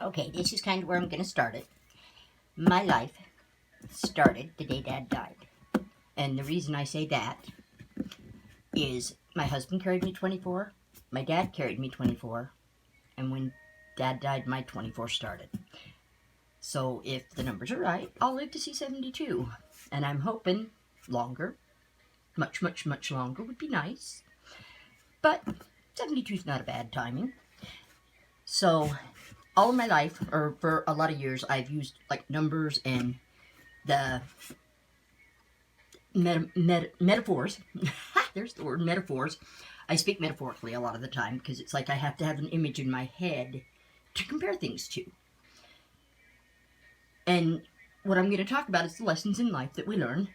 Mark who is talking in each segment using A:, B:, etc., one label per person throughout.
A: Okay, this is kind of where I'm going to start it. My life started the day Dad died. And the reason I say that is my husband carried me 24, my dad carried me 24, and when Dad died, my 24 started. So if the numbers are right, I'll live to see 72. And I'm hoping longer, much, much, much longer would be nice. But 72 is not a bad timing. So all of my life, or for a lot of years, I've used like numbers and the metaphors. There's the word, metaphors. I speak metaphorically a lot of the time because it's like I have to have an image in my head to compare things to. And what I'm going to talk about is the lessons in life that we learn.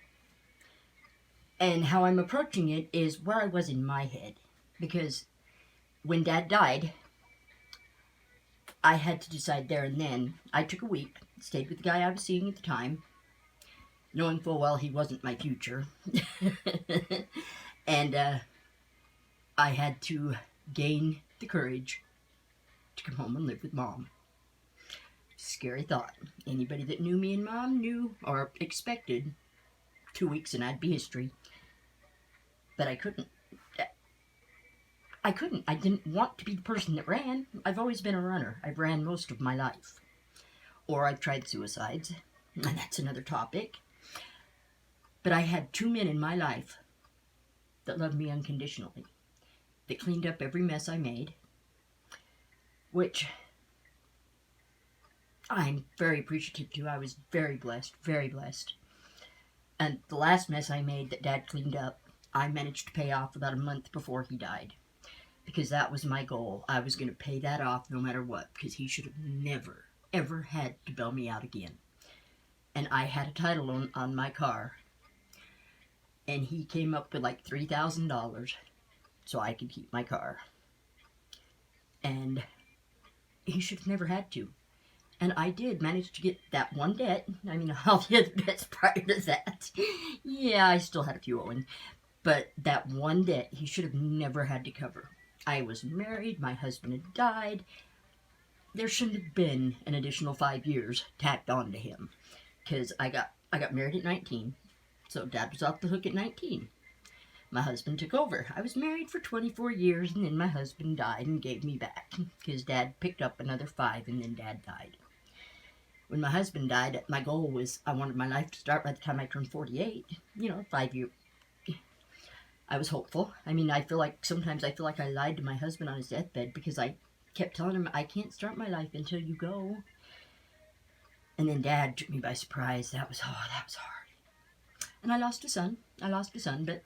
A: And how I'm approaching it is where I was in my head. Because when Dad died, I had to decide there and then. I took a week, stayed with the guy I was seeing at the time, knowing full well he wasn't my future. And I had to gain the courage to come home and live with Mom. Scary thought. Anybody that knew me and Mom knew or expected 2 weeks and I'd be history. But I couldn't. I didn't want to be the person that ran. I've always been a runner. I've ran most of my life. Or I've tried suicides, and that's another topic. But I had 2 men in my life that loved me unconditionally, that cleaned up every mess I made, which I'm very appreciative to. I was very blessed, very blessed. And the last mess I made that Dad cleaned up, I managed to pay off about a month before he died. Because that was my goal. I was going to pay that off no matter what, because he should have never, ever had to bail me out again. And I had a title on my car, and he came up with like $3,000 so I could keep my car. And he should have never had to. And I did manage to get that one debt. I mean, all the other debts prior to that. Yeah, I still had a few owing. But that one debt he should have never had to cover. I was married, my husband had died. There shouldn't have been an additional 5 years tacked on to him. Because I got married at 19. So Dad was off the hook at 19. My husband took over. I was married for 24 years, and then my husband died and gave me back. Because Dad picked up another 5, and then Dad died. When my husband died, my goal was I wanted my life to start by the time I turned 48. 5 years. I was hopeful. I mean, sometimes I feel like I lied to my husband on his deathbed because I kept telling him, I can't start my life until you go. And then Dad took me by surprise. That was hard. And I lost a son, but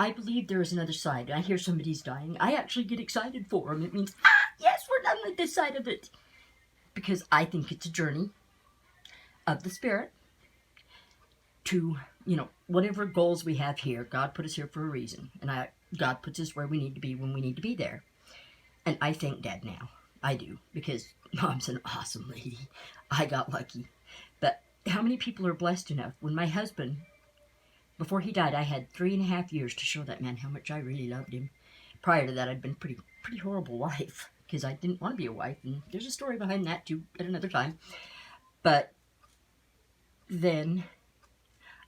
A: I believe there is another side. I hear somebody's dying. I actually get excited for him. It means, yes, we're done with this side of it. Because I think it's a journey of the spirit to, whatever goals we have here. God put us here for a reason. And God puts us where we need to be when we need to be there. And I thank Dad now. I do. Because Mom's an awesome lady. I got lucky. But how many people are blessed enough? When my husband, before he died, I had 3.5 years to show that man how much I really loved him. Prior to that, I'd been pretty horrible wife. Because I didn't want to be a wife. And there's a story behind that too at another time. But then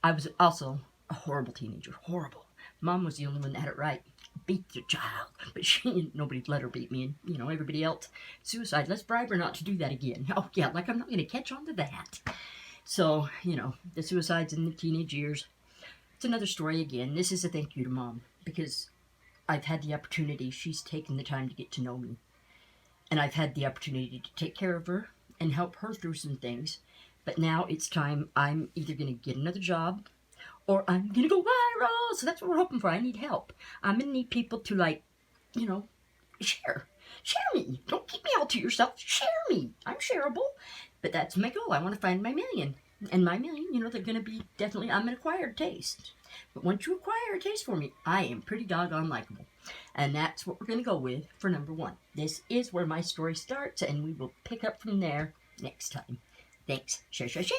A: I was also a horrible teenager. Horrible. Mom was the only one that had it right. Beat the child. But nobody let her beat me. And, everybody else. Suicide. Let's bribe her not to do that again. Oh, yeah, like I'm not going to catch on to that. So, the suicides in the teenage years. It's another story again. This is a thank you to Mom. Because I've had the opportunity. She's taken the time to get to know me. And I've had the opportunity to take care of her and help her through some things. But now it's time. I'm either going to get another job or I'm going to go viral. So that's what we're hoping for. I need help. I'm going to need people to, share. Share me. Don't keep me all to yourself. Share me. I'm shareable. But that's my goal. I want to find my million. And my million, they're going to be definitely, I'm an acquired taste. But once you acquire a taste for me, I am pretty doggone likable. And that's what we're going to go with for number 1. This is where my story starts, and we will pick up from there next time. Thanks. Share, share, share.